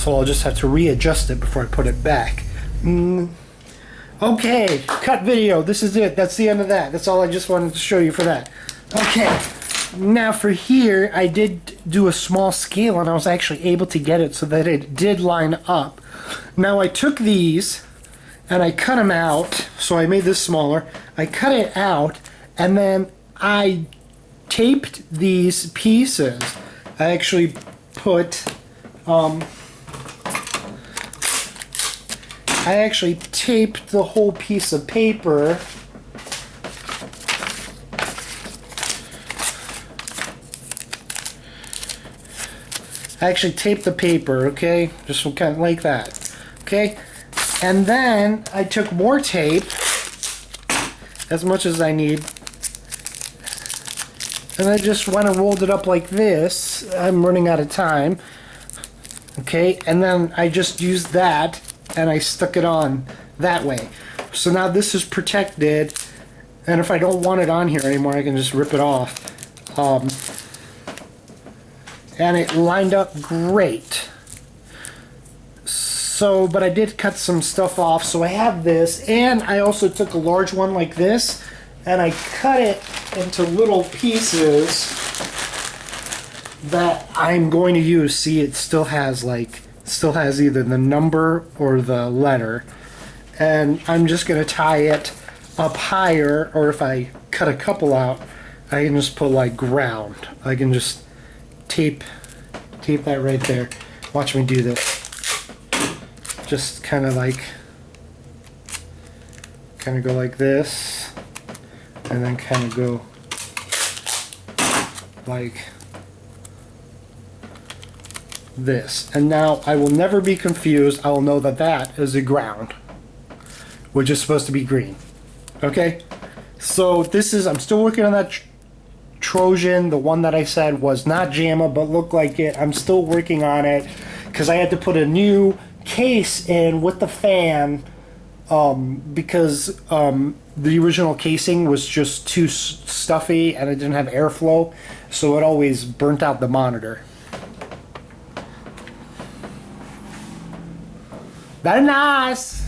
So I'll just have to readjust it before I put it back. Okay, cut video. This is it. That's the end of that. That's all I just wanted to show you for that. Okay, now for here, I did do a small scale, and I was actually able to get it so that it did line up. Now I took these, and I cut them out, so I made this smaller. I cut it out, and then I taped these pieces. I actually put, I actually taped the whole piece of paper. I actually taped the paper, okay? Just kind of like that, okay? And then I took more tape, as much as I need, and I just went and rolled it up like this. I'm running out of time, okay? And then I just used that, and I stuck it on that way. So now this is protected, and if I don't want it on here anymore, I can just rip it off. And it lined up great. So, but I did cut some stuff off, so I have this, and I also took a large one like this, and I cut it into little pieces that I'm going to use. See, it still has either the number or the letter, and I'm just going to tie it up higher, or if I cut a couple out, I can just put like ground. I can just tape that right there. Watch me do this. Just kind of go like this, and then kind of go like this. And now I will never be confused. I will know that that is a ground, which is supposed to be green. Okay? So this is, I'm still working on that Trojan. The one that I said was not Jamma, but looked like it. I'm still working on it because I had to put a new case in with the fan because the original casing was just too stuffy and it didn't have airflow, so it always burnt out the monitor. Very nice!